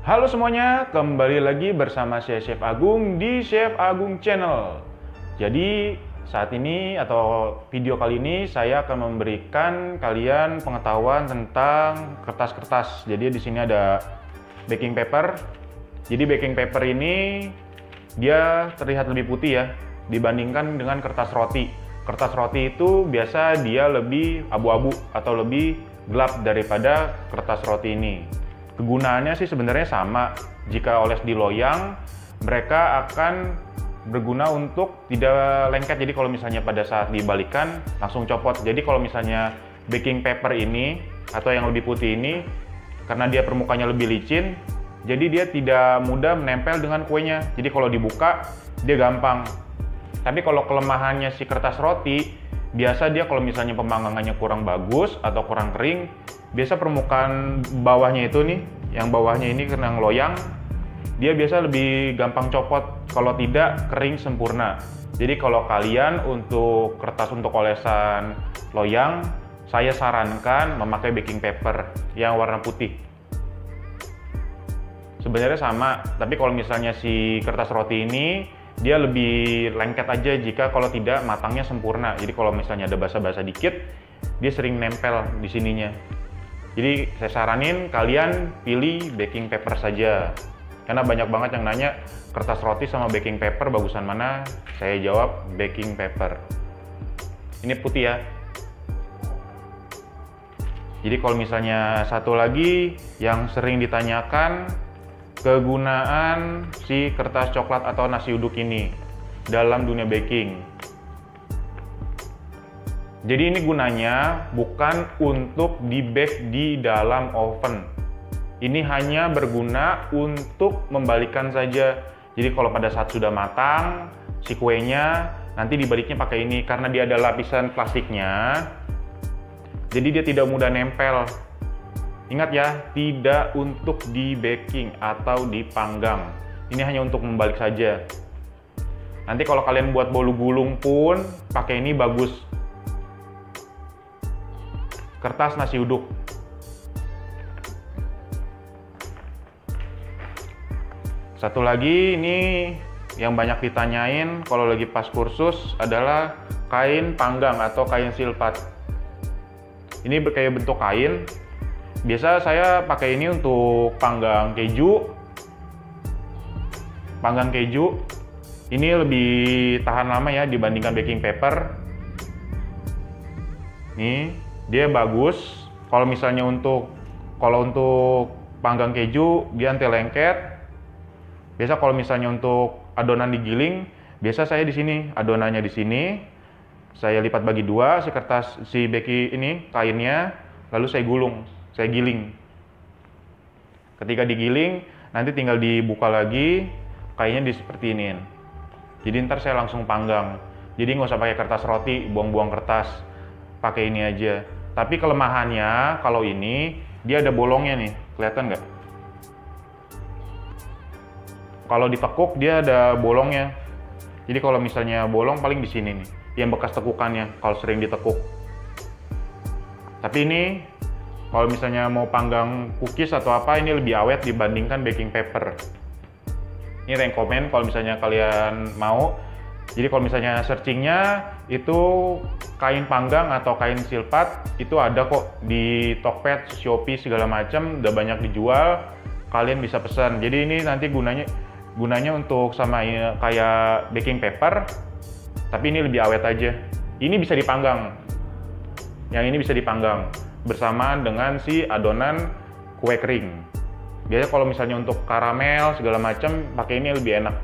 Halo semuanya, kembali lagi bersama saya Chef Agung di Chef Agung Channel. Jadi saat ini atau video kali ini saya akan memberikan kalian pengetahuan tentang kertas-kertas. Jadi di sini ada baking paper. Jadi baking paper ini dia terlihat lebih putih ya dibandingkan dengan kertas roti. Kertas roti itu biasa dia lebih abu-abu atau lebih gelap daripada kertas roti ini. Kegunaannya sih sebenarnya sama. Jika oles di loyang, mereka akan berguna untuk tidak lengket. Jadi kalau misalnya pada saat dibalikan langsung copot. Jadi kalau misalnya baking paper ini atau yang lebih putih ini, karena dia permukaannya lebih licin, jadi dia tidak mudah menempel dengan kuenya. Jadi kalau dibuka dia gampang. Tapi kalau kelemahannya si kertas roti, biasa dia kalau misalnya pemanggangannya kurang bagus atau kurang kering, biasa permukaan bawahnya itu nih, yang bawahnya ini kena loyang, dia biasa lebih gampang copot kalau tidak kering sempurna. Jadi kalau kalian untuk kertas untuk olesan loyang, saya sarankan memakai baking paper yang warna putih. Sebenarnya sama, tapi kalau misalnya si kertas roti ini dia lebih lengket aja jika kalau tidak matangnya sempurna. Jadi kalau misalnya ada basa-basa dikit, dia sering nempel di sininya. Jadi saya saranin kalian pilih baking paper saja. Karena banyak banget yang nanya kertas roti sama baking paper bagusan mana? Saya jawab baking paper. Ini putih ya. Jadi kalau misalnya satu lagi yang sering ditanyakan, kegunaan si kertas coklat atau nasi uduk ini dalam dunia baking. Jadi ini gunanya bukan untuk di-bake di dalam oven. Ini hanya berguna untuk membalikan saja. Jadi kalau pada saat sudah matang, si kuenya nanti dibaliknya pakai ini. Karena dia ada lapisan plastiknya, jadi dia tidak mudah nempel. Ingat ya, tidak untuk di-baking atau dipanggang. Ini hanya untuk membalik saja. Nanti kalau kalian buat bolu gulung pun, pakai ini bagus. Kertas nasi uduk. Satu lagi ini yang banyak ditanyain kalau lagi pas kursus adalah kain panggang atau kain silpat. Ini kayak bentuk kain. Biasa saya pakai ini untuk panggang keju. Panggang keju ini lebih tahan lama ya dibandingkan baking paper. Nih. Dia bagus. Kalau misalnya untuk panggang keju dia anti lengket. Biasa kalau misalnya untuk adonan digiling, biasa saya di sini adonannya di sini. Saya lipat bagi dua si baking ini kainnya, lalu saya giling. Ketika digiling, nanti tinggal dibuka lagi, kainnya seperti ini. Jadi ntar saya langsung panggang. Jadi nggak usah pakai kertas roti, buang-buang kertas. Pakai ini aja. Tapi kelemahannya kalau ini dia ada bolongnya nih, kelihatan nggak? Kalau ditekuk dia ada bolongnya. Jadi kalau misalnya bolong paling di sini nih, yang bekas tekukannya kalau sering ditekuk. Tapi ini kalau misalnya mau panggang cookies atau apa, ini lebih awet dibandingkan baking paper. Ini rekomen kalau misalnya kalian mau. Jadi kalau misalnya searchingnya itu kain panggang atau kain silpat itu ada kok di Tokped, Shopee segala macam, udah banyak dijual. Kalian bisa pesan. Jadi ini nanti gunanya untuk sama kayak baking paper, tapi ini lebih awet aja. Ini bisa dipanggang. Yang ini bisa dipanggang bersamaan dengan si adonan kue kering. Biasanya kalau misalnya untuk karamel segala macam pakai ini lebih enak.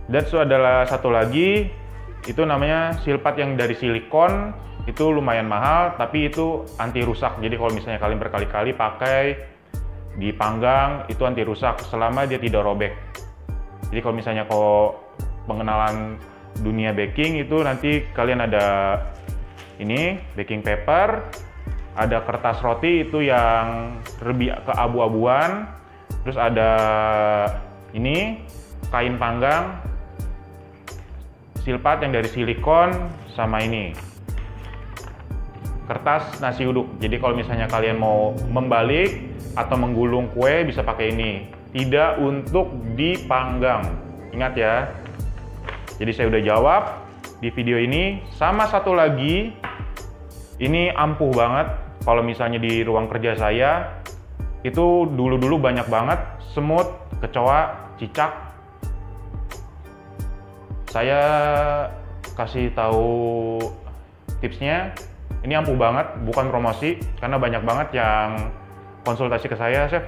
Dan itu adalah satu lagi, itu namanya silpat yang dari silikon, itu lumayan mahal, tapi itu anti rusak. Jadi kalau misalnya kalian berkali-kali pakai dipanggang, itu anti rusak selama dia tidak robek. Jadi kalau misalnya pengenalan dunia baking itu nanti kalian ada ini baking paper, ada kertas roti itu yang lebih ke abu-abuan, terus ada ini kain panggang, silpat yang dari silikon, sama ini. kertas nasi uduk. Jadi kalau misalnya kalian mau membalik atau menggulung kue bisa pakai ini. Tidak untuk dipanggang. Ingat ya. Jadi saya udah jawab di video ini. Sama satu lagi, ini ampuh banget. Kalau misalnya di ruang kerja saya, itu dulu-dulu banyak banget semut, kecoa, cicak. Saya kasih tahu tipsnya. Ini ampuh banget, bukan promosi, karena banyak banget yang konsultasi ke saya, Chef.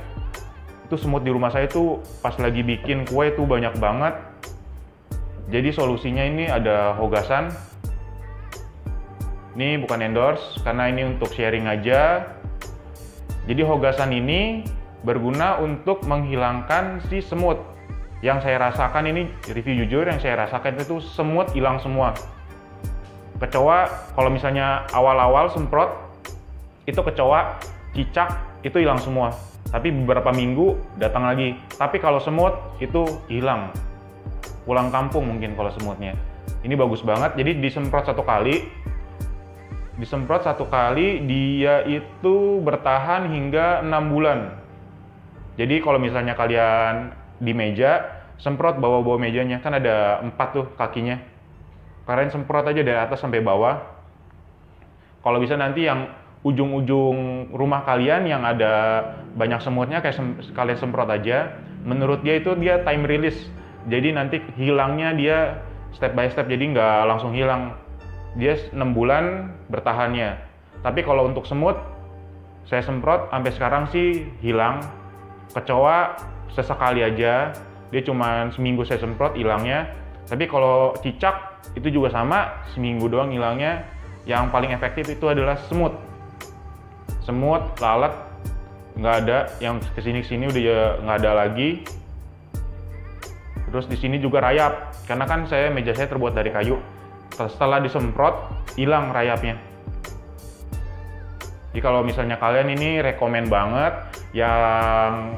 Itu semut di rumah saya tuh pas lagi bikin kue tuh banyak banget. Jadi solusinya ini ada Hogasan. Ini bukan endorse, karena ini untuk sharing aja. Jadi Hogasan ini berguna untuk menghilangkan si semut. Yang saya rasakan ini, review jujur, yang saya rasakan itu semut hilang semua. Kecoa, kalau misalnya awal-awal semprot, itu kecoa, cicak, itu hilang semua. Tapi beberapa minggu datang lagi. Tapi kalau semut, itu hilang. Pulang kampung mungkin kalau semutnya. Ini bagus banget, jadi disemprot satu kali. Disemprot satu kali, dia itu bertahan hingga 6 bulan. Jadi kalau misalnya kalian di meja, semprot bawah-bawah mejanya. Kan ada 4 tuh kakinya. Kalian semprot aja dari atas sampai bawah. Kalau bisa nanti yang ujung-ujung rumah kalian yang ada banyak semutnya, kayak kalian semprot aja. Menurut dia itu dia time release. Jadi nanti hilangnya dia step by step, jadi nggak langsung hilang. Dia 6 bulan bertahannya. Tapi kalau untuk semut, saya semprot sampai sekarang sih hilang. Kecoa sesekali aja, dia cuma seminggu saya semprot hilangnya. Tapi kalau cicak itu juga sama, seminggu doang hilangnya. Yang paling efektif itu adalah semut. Semut, lalat, nggak ada. Yang kesini-kesini udah nggak ada lagi. Terus di sini juga rayap, karena kan meja saya terbuat dari kayu. Setelah disemprot, hilang rayapnya. Jadi kalau misalnya kalian ini rekomen banget, yang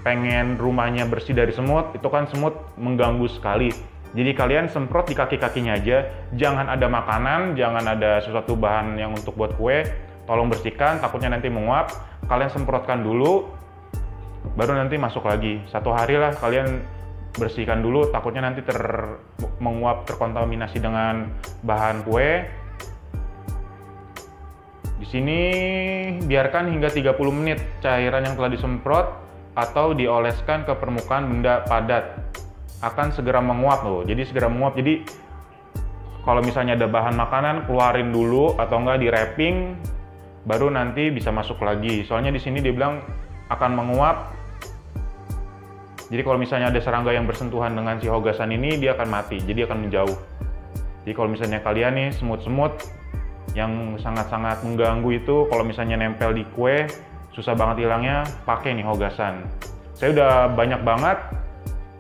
pengen rumahnya bersih dari semut, itu kan semut mengganggu sekali. Jadi kalian semprot di kaki-kakinya aja, jangan ada makanan, jangan ada sesuatu bahan yang untuk buat kue, tolong bersihkan, takutnya nanti menguap. Kalian semprotkan dulu, baru nanti masuk lagi. 1 hari lah kalian bersihkan dulu, takutnya nanti menguap, terkontaminasi dengan bahan kue. Di sini biarkan hingga 30 menit cairan yang telah disemprot atau dioleskan ke permukaan benda padat akan segera menguap loh. Jadi segera menguap. Jadi kalau misalnya ada bahan makanan, keluarin dulu atau enggak di wrapping, baru nanti bisa masuk lagi. Soalnya di sini dia bilang akan menguap. Jadi kalau misalnya ada serangga yang bersentuhan dengan si Hogasan ini, dia akan mati. Jadi akan menjauh. Jadi kalau misalnya kalian nih semut-semut yang sangat-sangat mengganggu itu, kalau misalnya nempel di kue, susah banget hilangnya, pakai nih Hogasan. Saya udah banyak banget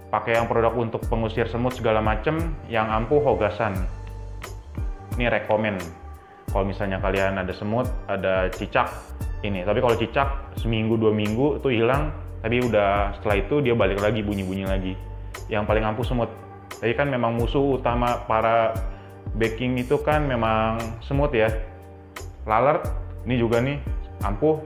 pakai yang produk untuk pengusir semut segala macem, yang ampuh Hogasan. Ini rekomen. Kalau misalnya kalian ada semut, ada cicak, ini. Tapi kalau cicak seminggu 2 minggu itu hilang, tapi udah setelah itu dia balik lagi bunyi-bunyi lagi. Yang paling ampuh semut. Jadi kan memang musuh utama para baking itu kan memang semut ya. Lalat, ini juga nih ampuh.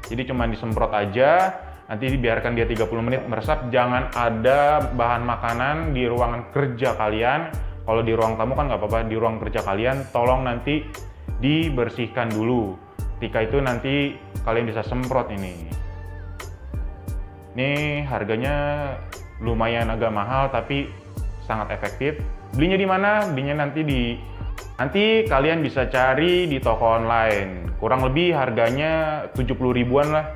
Jadi cuma disemprot aja. Nanti dibiarkan dia 30 menit meresap, jangan ada bahan makanan di ruangan kerja kalian. Kalau di ruang tamu kan nggak apa-apa, di ruang kerja kalian tolong nanti dibersihkan dulu. Ketika itu nanti kalian bisa semprot ini. Ini harganya lumayan agak mahal tapi sangat efektif. Belinya di mana? Belinya nanti kalian bisa cari di toko online. Kurang lebih harganya 70 ribuan lah.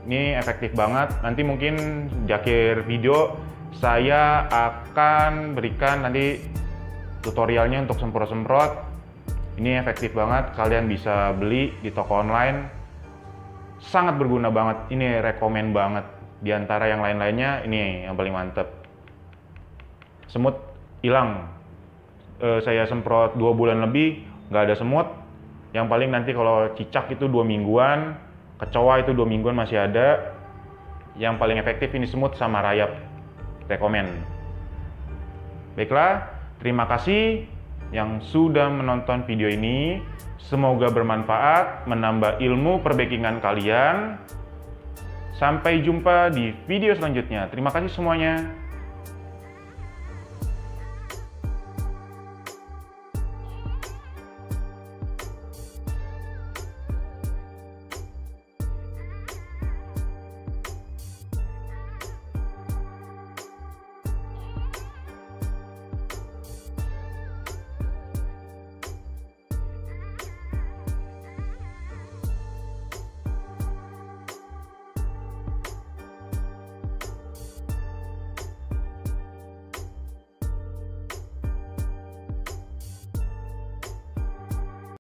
Ini efektif banget. Nanti mungkin di akhir video saya akan berikan nanti tutorialnya untuk semprot-semprot. Ini efektif banget. Kalian bisa beli di toko online. Sangat berguna banget. Ini rekomen banget. Di antara yang lain-lainnya, ini yang paling mantep. Semut hilang. Saya semprot 2 bulan lebih, nggak ada semut. Yang paling nanti kalau cicak itu 2 mingguan. Kecoa itu 2 mingguan masih ada. Yang paling efektif ini semut sama rayap. Rekomen. Baiklah, terima kasih. yang sudah menonton video ini. Semoga bermanfaat, menambah ilmu perbakingan kalian. Sampai jumpa di video selanjutnya. Terima kasih semuanya.